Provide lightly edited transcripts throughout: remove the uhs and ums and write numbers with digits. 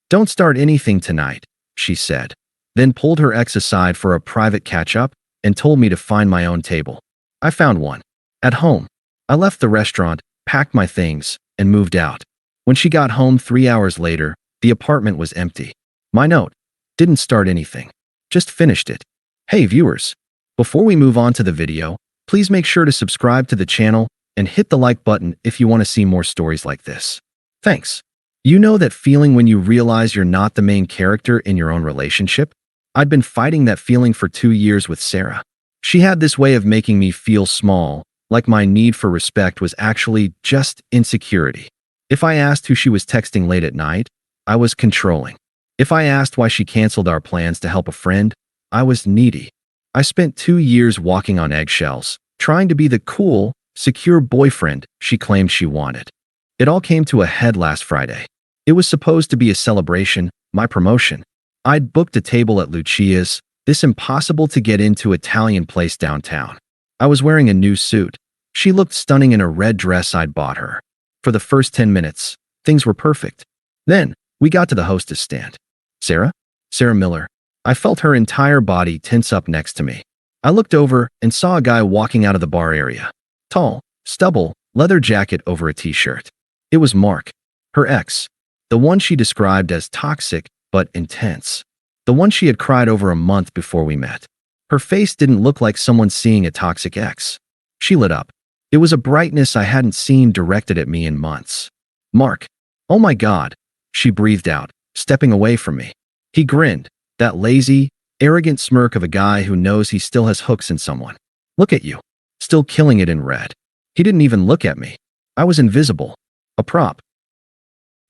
Don't start anything tonight, she said, then pulled her ex aside for a private catch-up and told me to find my own table. I found one. At home. I left the restaurant, packed my things, and moved out. When she got home 3 hours later, the apartment was empty. My note: didn't start anything. Just finished it. Hey viewers, before we move on to the video, please make sure to subscribe to the channel and hit the like button if you want to see more stories like this. Thanks. You know that feeling when you realize you're not the main character in your own relationship? I'd been fighting that feeling for 2 years with Sarah. She had this way of making me feel small, like my need for respect was actually just insecurity. If I asked who she was texting late at night, I was controlling. If I asked why she canceled our plans to help a friend, I was needy. I spent 2 years walking on eggshells, trying to be the cool, secure boyfriend she claimed she wanted. It all came to a head last Friday. It was supposed to be a celebration, my promotion. I'd booked a table at Lucia's, this impossible-to-get-into Italian place downtown. I was wearing a new suit. She looked stunning in a red dress I'd bought her. For the first 10 minutes, things were perfect. Then, we got to the hostess stand. Sarah? Sarah Miller. I felt her entire body tense up next to me. I looked over and saw a guy walking out of the bar area. Tall, stubble, leather jacket over a t-shirt. It was Mark, her ex. The one she described as toxic but intense. The one she had cried over a month before we met. Her face didn't look like someone seeing a toxic ex. She lit up. It was a brightness I hadn't seen directed at me in months. Mark. Oh my God, she breathed out, stepping away from me. He grinned, that lazy, arrogant smirk of a guy who knows he still has hooks in someone. Look at you. Still killing it in red. He didn't even look at me. I was invisible. A prop.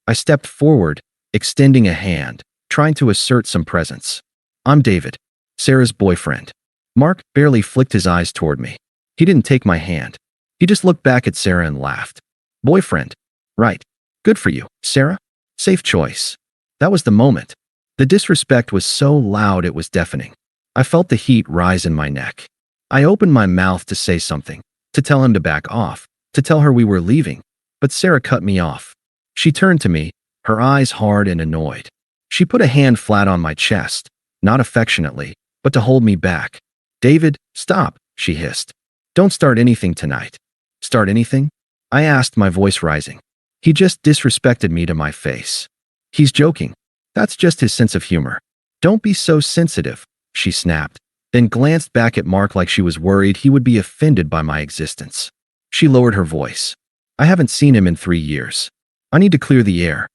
I stepped forward, extending a hand, trying to assert some presence. I'm David, Sarah's boyfriend. Mark barely flicked his eyes toward me. He didn't take my hand. He just looked back at Sarah and laughed. Boyfriend. Right. Good for you, Sarah. Safe choice. That was the moment. The disrespect was so loud it was deafening. I felt the heat rise in my neck. I opened my mouth to say something, to tell him to back off, to tell her we were leaving, but Sarah cut me off. She turned to me, her eyes hard and annoyed. She put a hand flat on my chest, not affectionately, but to hold me back. David, stop, she hissed. Don't start anything tonight. Start anything? I asked, my voice rising. He just disrespected me to my face. He's joking. That's just his sense of humor. Don't be so sensitive, she snapped, then glanced back at Mark like she was worried he would be offended by my existence. She lowered her voice. I haven't seen him in 3 years. I need to clear the air.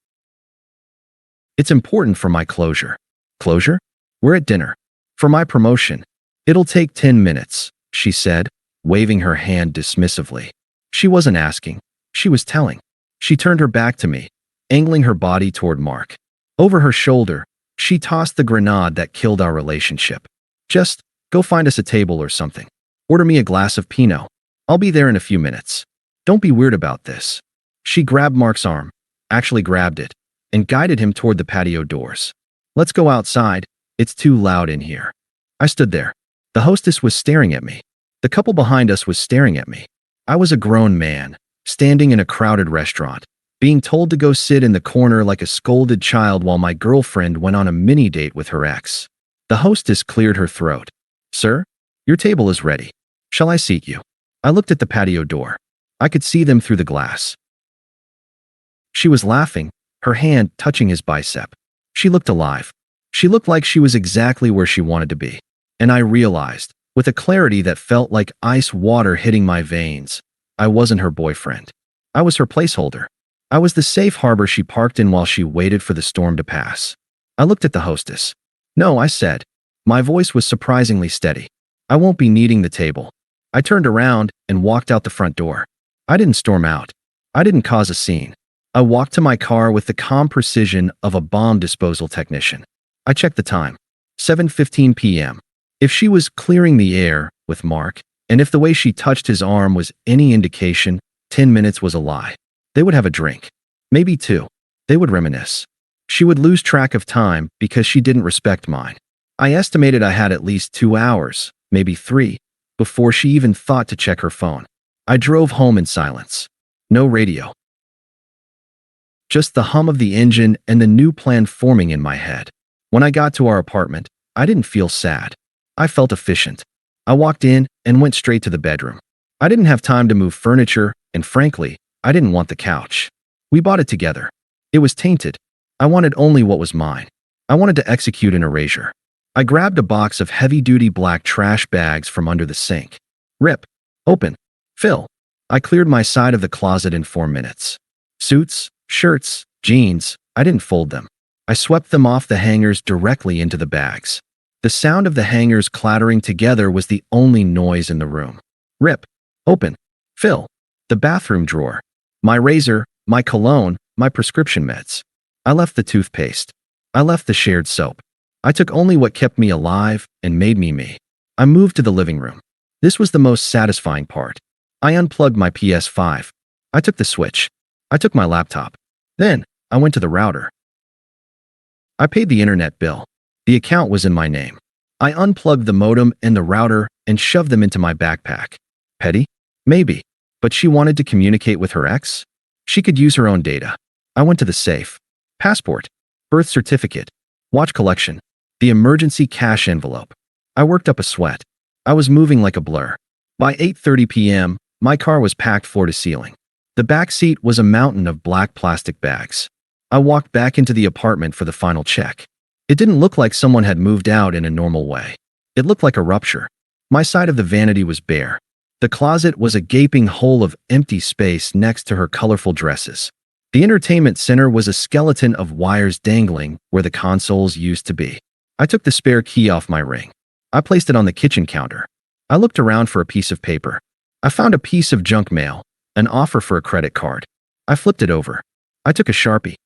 It's important for my closure. Closure? We're at dinner. For my promotion. It'll take 10 minutes, she said, waving her hand dismissively. She wasn't asking. She was telling. She turned her back to me, angling her body toward Mark. Over her shoulder, she tossed the grenade that killed our relationship. Just go find us a table or something. Order me a glass of Pinot. I'll be there in a few minutes. Don't be weird about this. She grabbed Mark's arm, actually grabbed it, and guided him toward the patio doors. Let's go outside. It's too loud in here. I stood there. The hostess was staring at me. The couple behind us was staring at me. I was a grown man, standing in a crowded restaurant, being told to go sit in the corner like a scolded child while my girlfriend went on a mini date with her ex. The hostess cleared her throat. Sir, your table is ready. Shall I seat you? I looked at the patio door. I could see them through the glass. She was laughing, her hand touching his bicep. She looked alive. She looked like she was exactly where she wanted to be. And I realized, with a clarity that felt like ice water hitting my veins, I wasn't her boyfriend. I was her placeholder. I was the safe harbor she parked in while she waited for the storm to pass. I looked at the hostess. No, I said. My voice was surprisingly steady. I won't be needing the table. I turned around and walked out the front door. I didn't storm out. I didn't cause a scene. I walked to my car with the calm precision of a bomb disposal technician. I checked the time. 7:15 p.m. If she was clearing the air with Mark, and if the way she touched his arm was any indication, 10 minutes was a lie. They would have a drink. Maybe 2. They would reminisce. She would lose track of time because she didn't respect mine. I estimated I had at least 2 hours, maybe 3, before she even thought to check her phone. I drove home in silence. No radio. just the hum of the engine and the new plan forming in my head. When I got to our apartment, I didn't feel sad. I felt efficient. I walked in and went straight to the bedroom. I didn't have time to move furniture, and frankly, I didn't want the couch. We bought it together. It was tainted. I wanted only what was mine. I wanted to execute an erasure. I grabbed a box of heavy-duty black trash bags from under the sink. Rip. Open. Fill. I cleared my side of the closet in 4 minutes. Suits, shirts, jeans, I didn't fold them. I swept them off the hangers directly into the bags. The sound of the hangers clattering together was the only noise in the room. Rip. Open. Fill. The bathroom drawer. My razor, my cologne, my prescription meds. I left the toothpaste. I left the shared soap. I took only what kept me alive and made me me. I moved to the living room. This was the most satisfying part. I unplugged my PS5. I took the switch. I took my laptop. Then, I went to the router. I paid the internet bill. The account was in my name. I unplugged the modem and the router and shoved them into my backpack. Petty? Maybe. But she wanted to communicate with her ex? She could use her own data. I went to the safe. Passport. Birth certificate. Watch collection. The emergency cash envelope. I worked up a sweat. I was moving like a blur. By 8:30 p.m., my car was packed floor to ceiling. The back seat was a mountain of black plastic bags. I walked back into the apartment for the final check. It didn't look like someone had moved out in a normal way. It looked like a rupture. My side of the vanity was bare. The closet was a gaping hole of empty space next to her colorful dresses. The entertainment center was a skeleton of wires dangling where the consoles used to be. I took the spare key off my ring. I placed it on the kitchen counter. I looked around for a piece of paper. I found a piece of junk mail, an offer for a credit card. I flipped it over. I took a Sharpie.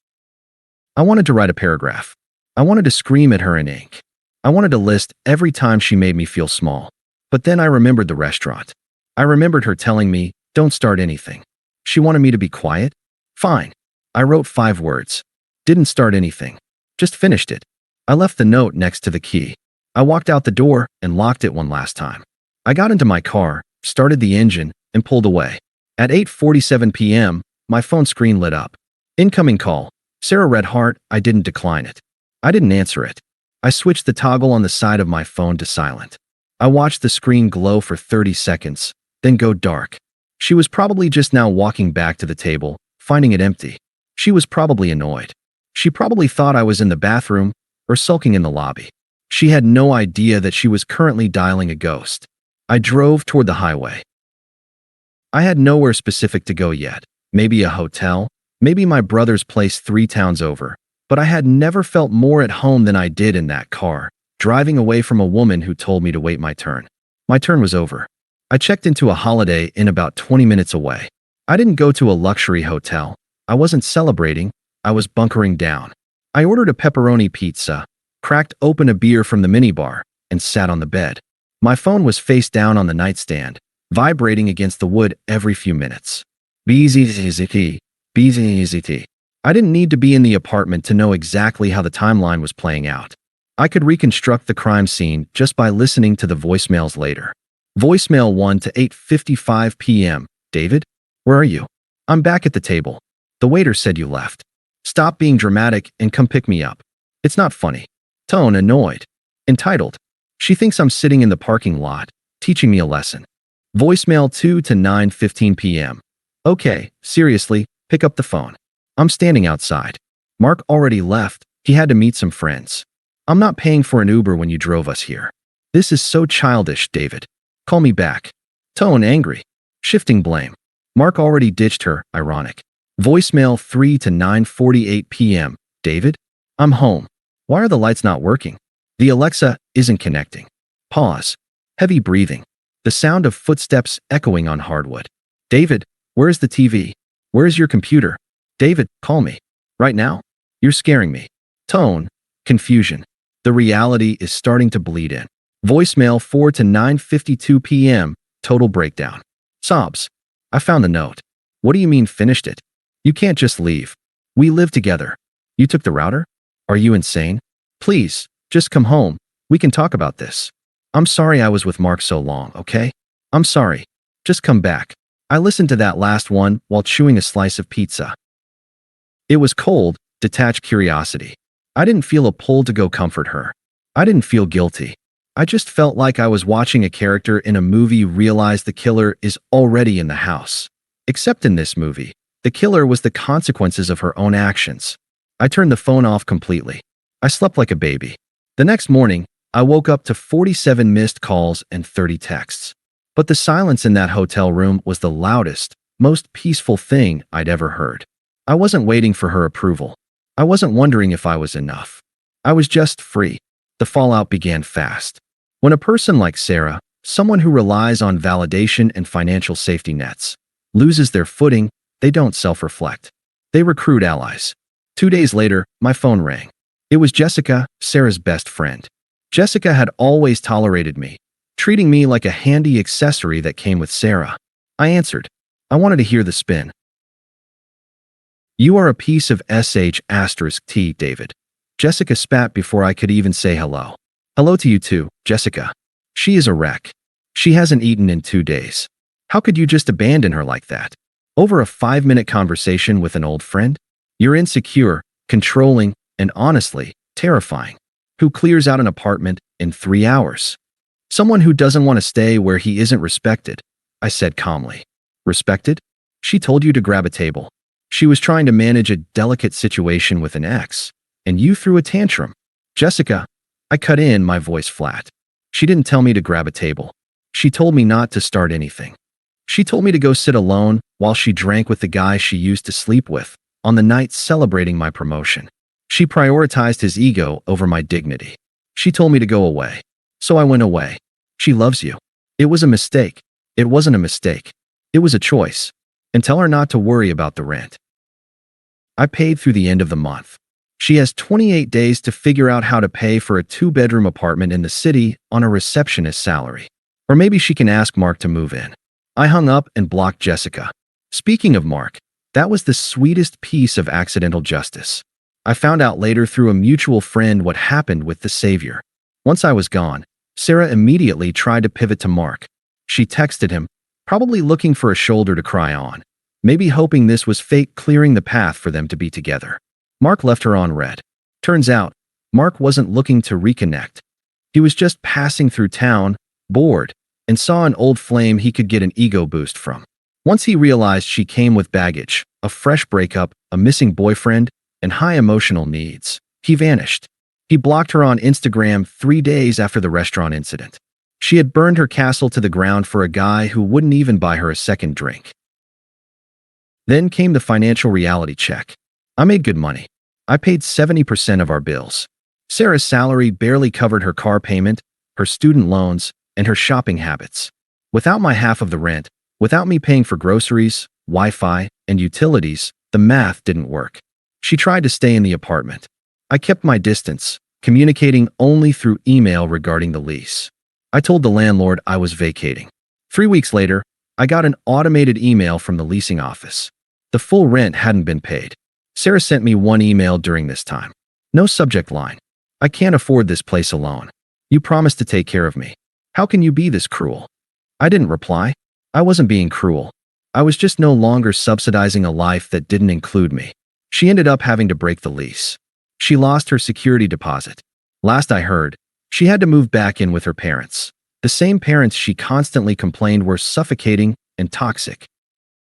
I wanted to write a paragraph. I wanted to scream at her in ink. I wanted to list every time she made me feel small. But then I remembered the restaurant. I remembered her telling me, "Don't start anything." She wanted me to be quiet? Fine. I wrote 5 words. Didn't start anything. Just finished it. I left the note next to the key. I walked out the door and locked it one last time. I got into my car, started the engine, and pulled away. At 8:47 p.m., my phone screen lit up. Incoming call. Sarah read heart. I didn't decline it. I didn't answer it. I switched the toggle on the side of my phone to silent. I watched the screen glow for 30 seconds, then go dark. She was probably just now walking back to the table, finding it empty. She was probably annoyed. She probably thought I was in the bathroom or sulking in the lobby. She had no idea that she was currently dialing a ghost. I drove toward the highway. I had nowhere specific to go yet. Maybe a hotel, maybe my brother's place 3 towns over. But I had never felt more at home than I did in that car, driving away from a woman who told me to wait my turn. My turn was over. I checked into a Holiday Inn about 20 minutes away. I didn't go to a luxury hotel. I wasn't celebrating. I was bunkering down. I ordered a pepperoni pizza, cracked open a beer from the minibar, and sat on the bed. My phone was face down on the nightstand, vibrating against the wood every few minutes. BZZT. I didn't need to be in the apartment to know exactly how the timeline was playing out. I could reconstruct the crime scene just by listening to the voicemails later. Voicemail 1 to 8:55 p.m. David, where are you? I'm back at the table. The waiter said you left. Stop being dramatic and come pick me up. It's not funny. Tone annoyed. Entitled. She thinks I'm sitting in the parking lot, teaching me a lesson. Voicemail 2 to 9:15 p.m. Okay, seriously, pick up the phone. I'm standing outside. Mark already left. He had to meet some friends. I'm not paying for an Uber when you drove us here. This is so childish, David. Call me back. Tone angry. Shifting blame. Mark already ditched her, ironic. Voicemail 3 to 9:48 p.m. David? I'm home. Why are the lights not working? The Alexa isn't connecting. Pause. Heavy breathing. The sound of footsteps echoing on hardwood. David, where's the TV? Where's your computer? David, call me. Right now? You're scaring me. Tone. Confusion. The reality is starting to bleed in. Voicemail 4 to 9:52 p.m. Total breakdown. Sobs. I found the note. What do you mean finished it? You can't just leave. We live together. You took the router? Are you insane? Please, just come home. We can talk about this. I'm sorry I was with Mark so long, okay? I'm sorry. Just come back. I listened to that last one while chewing a slice of pizza. It was cold, detached curiosity. I didn't feel a pull to go comfort her. I didn't feel guilty. I just felt like I was watching a character in a movie realize the killer is already in the house. Except in this movie, the killer was the consequences of her own actions. I turned the phone off completely. I slept like a baby. The next morning, I woke up to 47 missed calls and 30 texts. But the silence in that hotel room was the loudest, most peaceful thing I'd ever heard. I wasn't waiting for her approval. I wasn't wondering if I was enough. I was just free. The fallout began fast. When a person like Sarah, someone who relies on validation and financial safety nets, loses their footing, they don't self-reflect. They recruit allies. 2 days later, my phone rang. It was Jessica, Sarah's best friend. Jessica had always tolerated me, treating me like a handy accessory that came with Sarah. I answered. I wanted to hear the spin. "You are a piece of sh*t, David." Jessica spat before I could even say hello. "Hello to you too, Jessica. She is a wreck. She hasn't eaten in 2 days. How could you just abandon her like that? Over a 5-minute conversation with an old friend? You're insecure, controlling, and honestly, terrifying. Who clears out an apartment in 3 hours? Someone who doesn't want to stay where he isn't respected," I said calmly. "Respected? She told you to grab a table. She was trying to manage a delicate situation with an ex, and you threw a tantrum." "Jessica," I cut in, my voice flat. "She didn't tell me to grab a table. She told me not to start anything. She told me to go sit alone while she drank with the guy she used to sleep with on the night celebrating my promotion. She prioritized his ego over my dignity. She told me to go away. So I went away. She loves you. It was a mistake. It wasn't a mistake. It was a choice. And tell her not to worry about the rent. I paid through the end of the month. She has 28 days to figure out how to pay for a 2-bedroom apartment in the city on a receptionist salary. Or maybe she can ask Mark to move in." I hung up and blocked Jessica. Speaking of Mark, that was the sweetest piece of accidental justice. I found out later through a mutual friend what happened with the savior. Once I was gone, Sarah immediately tried to pivot to Mark. She texted him, probably looking for a shoulder to cry on, maybe hoping this was fate clearing the path for them to be together. Mark left her on red. Turns out, Mark wasn't looking to reconnect. He was just passing through town, bored, and saw an old flame he could get an ego boost from. Once he realized she came with baggage, a fresh breakup, a missing boyfriend, and high emotional needs, he vanished. He blocked her on Instagram 3 days after the restaurant incident. She had burned her castle to the ground for a guy who wouldn't even buy her a second drink. Then came the financial reality check. I made good money. I paid 70% of our bills. Sarah's salary barely covered her car payment, her student loans, and her shopping habits. Without my half of the rent, without me paying for groceries, Wi-Fi, and utilities, the math didn't work. She tried to stay in the apartment. I kept my distance, communicating only through email regarding the lease. I told the landlord I was vacating. 3 weeks later, I got an automated email from the leasing office. The full rent hadn't been paid. Sarah sent me one email during this time. No subject line. "I can't afford this place alone. You promised to take care of me. How can you be this cruel?" I didn't reply. I wasn't being cruel. I was just no longer subsidizing a life that didn't include me. She ended up having to break the lease. She lost her security deposit. Last I heard, she had to move back in with her parents. The same parents she constantly complained were suffocating and toxic.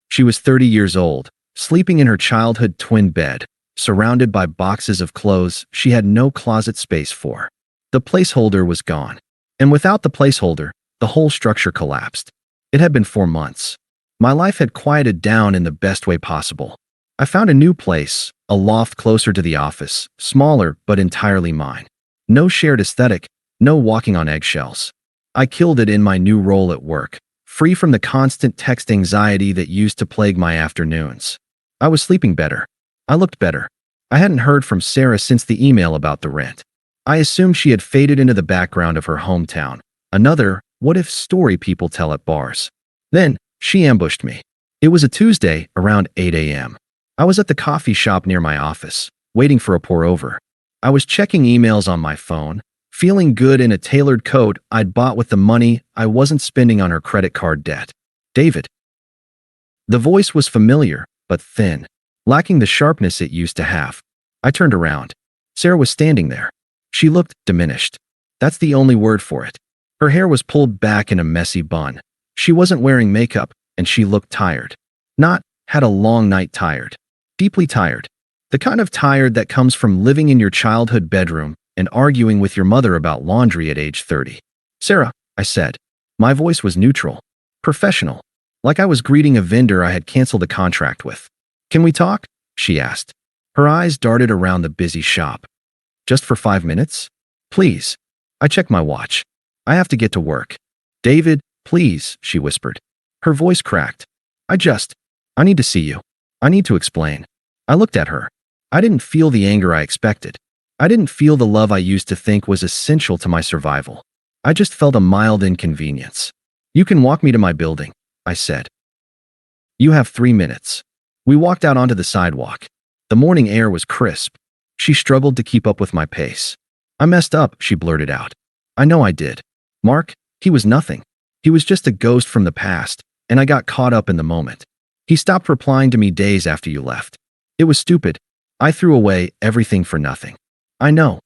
She was 30 years old, sleeping in her childhood twin bed, surrounded by boxes of clothes she had no closet space for. The placeholder was gone. And without the placeholder, the whole structure collapsed. It had been 4 months. My life had quieted down in the best way possible. I found a new place, a loft closer to the office, smaller but entirely mine. No shared aesthetic, no walking on eggshells. I killed it in my new role at work, free from the constant text anxiety that used to plague my afternoons. I was sleeping better. I looked better. I hadn't heard from Sarah since the email about the rent. I assumed she had faded into the background of her hometown. Another what-if story people tell at bars. Then, she ambushed me. It was a Tuesday, around 8 a.m. I was at the coffee shop near my office, waiting for a pour-over. I was checking emails on my phone, feeling good in a tailored coat I'd bought with the money I wasn't spending on her credit card debt. "David." The voice was familiar, but thin. lacking the sharpness it used to have. I turned around. Sarah was standing there. She looked diminished. That's the only word for it. Her hair was pulled back in a messy bun. She wasn't wearing makeup, and she looked tired. Not, had a long night tired. Deeply tired. The kind of tired that comes from living in your childhood bedroom and arguing with your mother about laundry at age 30. Sarah, I said. My voice was neutral. Professional. Like I was greeting a vendor I had canceled a contract with. Can we talk? She asked. Her eyes darted around the busy shop. Just for 5 minutes? Please. I checked my watch. I have to get to work. David, please, she whispered. Her voice cracked. I need to see you. I need to explain. I looked at her. I didn't feel the anger I expected. I didn't feel the love I used to think was essential to my survival. I just felt a mild inconvenience. You can walk me to my building, I said. You have 3 minutes. We walked out onto the sidewalk. The morning air was crisp. She struggled to keep up with my pace. I messed up, she blurted out. I know I did. Mark, he was nothing. He was just a ghost from the past, and I got caught up in the moment. He stopped replying to me days after you left. It was stupid. I threw away everything for nothing. I know,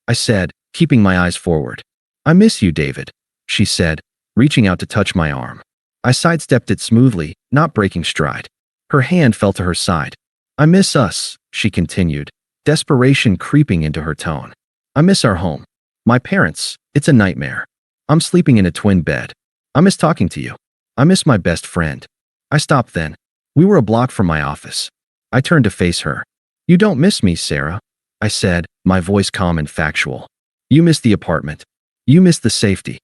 I said, keeping my eyes forward. I miss you, David, she said, reaching out to touch my arm. I sidestepped it smoothly, not breaking stride. Her hand fell to her side. I miss us, she continued, desperation creeping into her tone. I miss our home. My parents, it's a nightmare. I'm sleeping in a twin bed. I miss talking to you. I miss my best friend. I stopped then. We were a block from my office. I turned to face her. You don't miss me, Sarah, I said, my voice calm and factual. You miss the apartment. You miss the safety.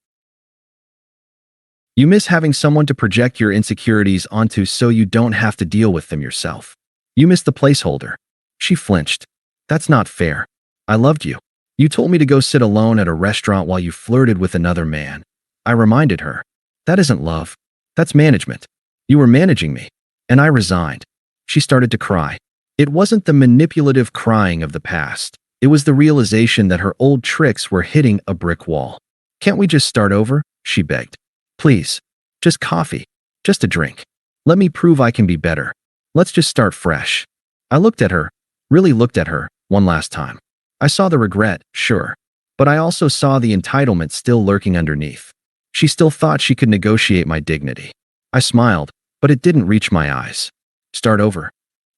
You miss having someone to project your insecurities onto so you don't have to deal with them yourself. You miss the placeholder. She flinched. That's not fair. I loved you. You told me to go sit alone at a restaurant while you flirted with another man. I reminded her. That isn't love. That's management. You were managing me. And I resigned. She started to cry. It wasn't the manipulative crying of the past. It was the realization that her old tricks were hitting a brick wall. Can't we just start over? She begged. Please. Just coffee. Just a drink. Let me prove I can be better. Let's just start fresh. I looked at her, really looked at her, one last time. I saw the regret, sure. But I also saw the entitlement still lurking underneath. She still thought she could negotiate my dignity. I smiled, but it didn't reach my eyes. Start over.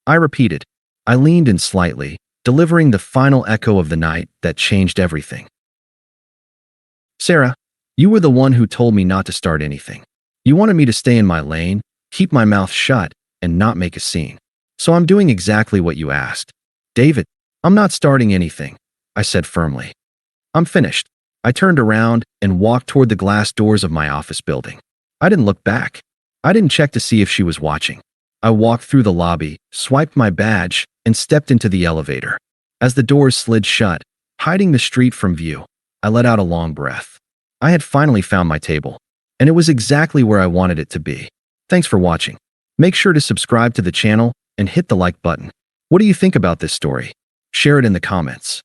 I repeated. I leaned in slightly, delivering the final echo of the night that changed everything. Sarah, you were the one who told me not to start anything. You wanted me to stay in my lane, keep my mouth shut, and not make a scene. So I'm doing exactly what you asked. David, I'm not starting anything, I said firmly. I'm finished. I turned around and walked toward the glass doors of my office building. I didn't look back. I didn't check to see if she was watching. I walked through the lobby, swiped my badge, and stepped into the elevator. As the doors slid shut, hiding the street from view, I let out a long breath. I had finally found my table, and it was exactly where I wanted it to be. Thanks for watching. Make sure to subscribe to the channel and hit the like button. What do you think about this story? Share it in the comments.